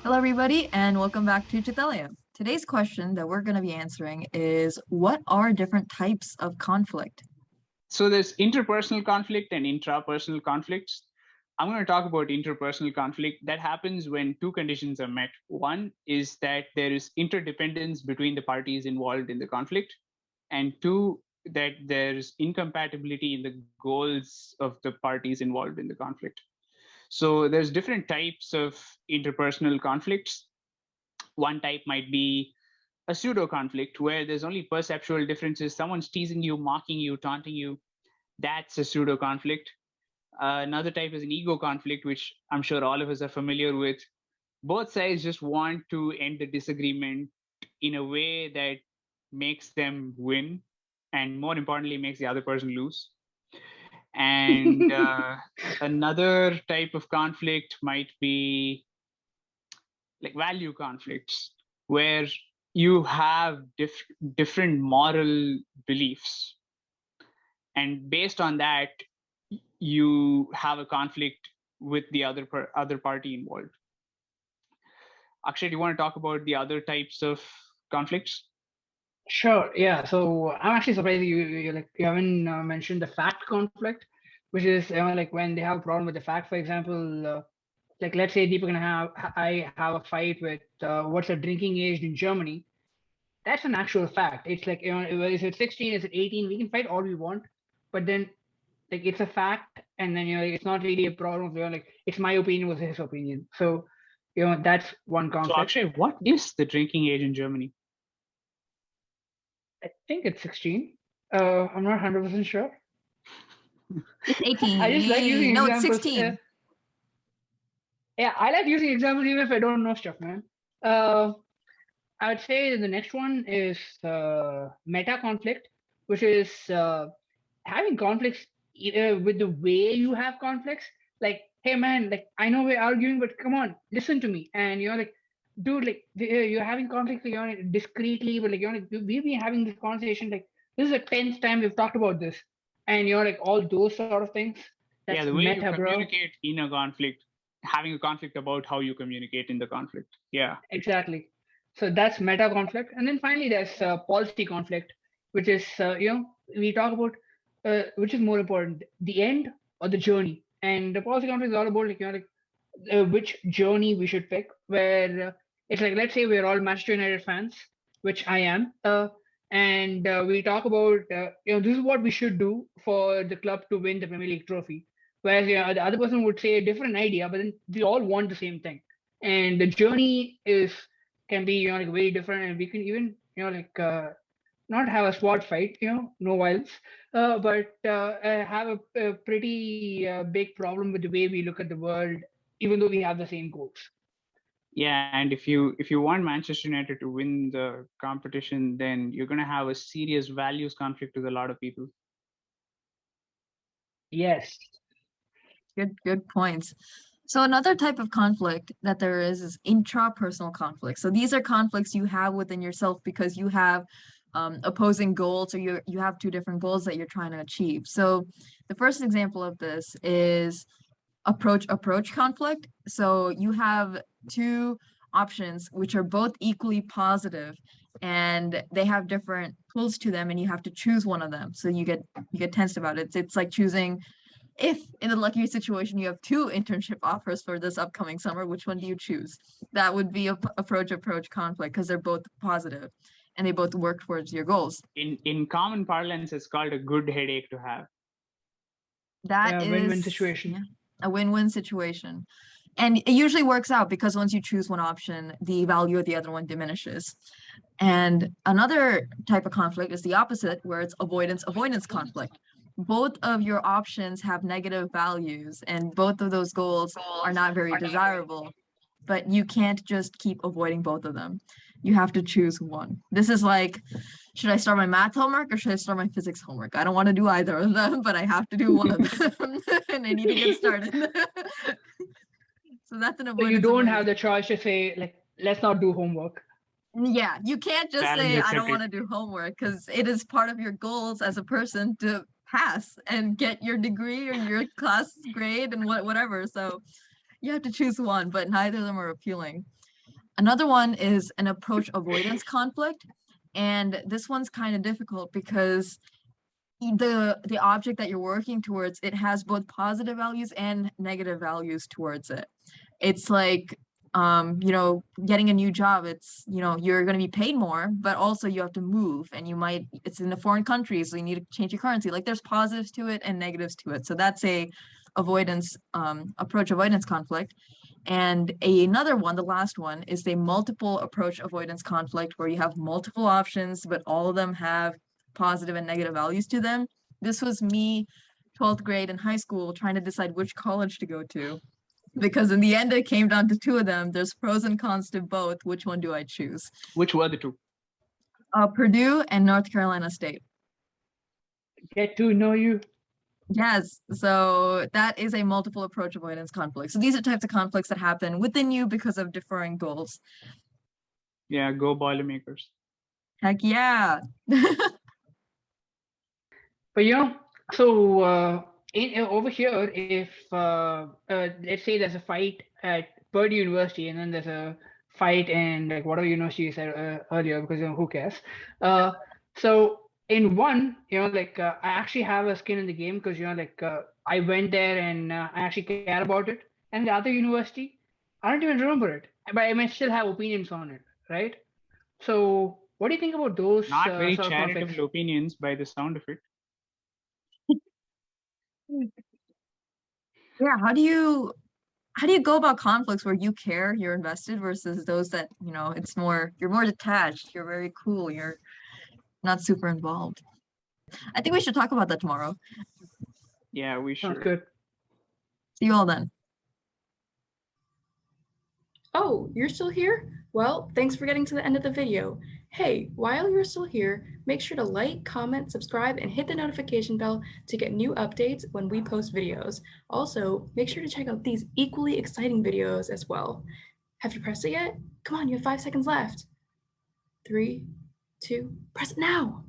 Hello, everybody, and welcome back to Chithalayam. Today's question that we're going to be answering is, what are different types of conflict? So there's interpersonal conflict and intrapersonal conflicts. I'm going to talk about interpersonal conflict. That happens when two conditions are met. One is that there is interdependence between the parties involved in the conflict, and two, that there's incompatibility in the goals of the parties involved in the conflict. So there's different types of interpersonal conflicts. One type might be a pseudo conflict where there's only perceptual differences. Someone's teasing you, mocking you, taunting you. That's a pseudo conflict. Another type is an ego conflict, which I'm sure all of us are familiar with. Both sides just want to end the disagreement in a way that makes them win, and more importantly, makes the other person lose. And another type of conflict might be like value conflicts, where you have different moral beliefs, and based on that, you have a conflict with the other party involved. Akshay, do you want to talk about the other types of conflicts? Sure. Yeah. So I'm actually surprised you haven't mentioned the fact conflict, which is like when they have a problem with the fact. For example, like let's say Deepak and I have a fight with what's the drinking age in Germany. That's an actual fact. It's like is it 16? Is it 18? We can fight all we want, but then like it's a fact, and then it's not really a problem. Like it's my opinion versus his opinion. So that's one So conflict. Akshay, what is the drinking age in Germany? I think it's 16. I'm not 100% sure. It's 18. I just like using No, examples. it's 16. Yeah, I like using examples even if I don't know stuff, man. I would say the next one is meta conflict, which is having conflicts either with the way you have conflicts. Like, hey man, like I know we're arguing, but come on, listen to me. And you're like, dude, like you're having conflicts, discreetly, but like we've been having this conversation. Like this is the 10th time we've talked about this, and like all those sort of things. That's Yeah, the way meta, you bro. communicate in a conflict, having a conflict about how you communicate in the conflict. Yeah. Exactly. So that's meta conflict, and then finally there's policy conflict, which is we talk about which is more important, the end or the journey. And the policy conflict is all about which journey we should pick. Where it's like, let's say we're all Manchester United fans, which I am, and we talk about this is what we should do for the club to win the Premier League trophy. Whereas the other person would say a different idea, but then we all want the same thing, and the journey can be like very different, and we can even not have a sword fight, no violence, but have a pretty big problem with the way we look at the world, even though we have the same goals. Yeah, and if you want Manchester United to win the competition, then you're going to have a serious values conflict with a lot of people. Yes. Good points. So another type of conflict that there is intrapersonal conflict. So these are conflicts you have within yourself because you have opposing goals, or you have two different goals that you're trying to achieve. So the first example of this is approach conflict. So you have two options which are both equally positive, and they have different pulls to them, and you have to choose one of them. So you get tensed about it. It's like choosing, if in the lucky situation you have two internship offers for this upcoming summer, which one do you choose? That would be a approach conflict, because they're both positive and they both work towards your goals. In common parlance, it's called a good headache to have. That is win-win situation. Yeah, a win-win situation. And it usually works out because once you choose one option, the value of the other one diminishes. And another type of conflict is the opposite, where it's avoidance conflict. Both of your options have negative values, and both of those goals are not very desirable, but you can't just keep avoiding both of them. You have to choose one. This is like, should I start my math homework or should I start my physics homework? I don't want to do either of them, but I have to do one of them and I need to get started. So that's an avoidance. So you don't have the choice to say, like, let's not do homework. Yeah, you can't just say, I don't want to do homework, because it is part of your goals as a person to pass and get your degree or your class grade and whatever. So you have to choose one, but neither of them are appealing. Another one is an approach avoidance conflict. And this one's kind of difficult because the object that you're working towards, it has both positive values and negative values towards it. It's like, you know, getting a new job, it's, you know, you're going to be paid more, but also you have to move and you might, it's in a foreign country, so you need to change your currency. Like there's positives to it and negatives to it. So that's a avoidance, approach avoidance conflict. And another one, the last one, is a multiple approach avoidance conflict where you have multiple options, but all of them have positive and negative values to them. This was me, 12th grade in high school, trying to decide which college to go to. Because in the end, it came down to two of them. There's pros and cons to both. Which one do I choose? Which were the two? Purdue and North Carolina State. Get to know you. Yes, so that is a multiple approach avoidance conflict. So these are types of conflicts that happen within you because of differing goals. Yeah, go Boilermakers. Heck yeah. But you know, so over here, if let's say there's a fight at Purdue University, and then there's a fight in like whatever university you said earlier, because you know who cares. So in one, you know, like I actually have a skin in the game because you know, like I went there and I actually care about it. And the other university, I don't even remember it, but I may still have opinions on it, right? So what do you think about those Not very sort of conflicts? charitable opinions by the sound of it. Yeah, how do you go about conflicts where you care, you're invested, versus those that, you know, it's more, you're more detached, you're very cool, you're not super involved. I think we should talk about that tomorrow. Yeah, we Sounds should. good. See you all then. Oh, you're still here? Well, thanks for getting to the end of the video. Hey, while you're still here, make sure to like, comment, subscribe, and hit the notification bell to get new updates when we post videos. Also, make sure to check out these equally exciting videos as well. Have you pressed it yet? Come on, you have 5 seconds left. 3, 2, press it now!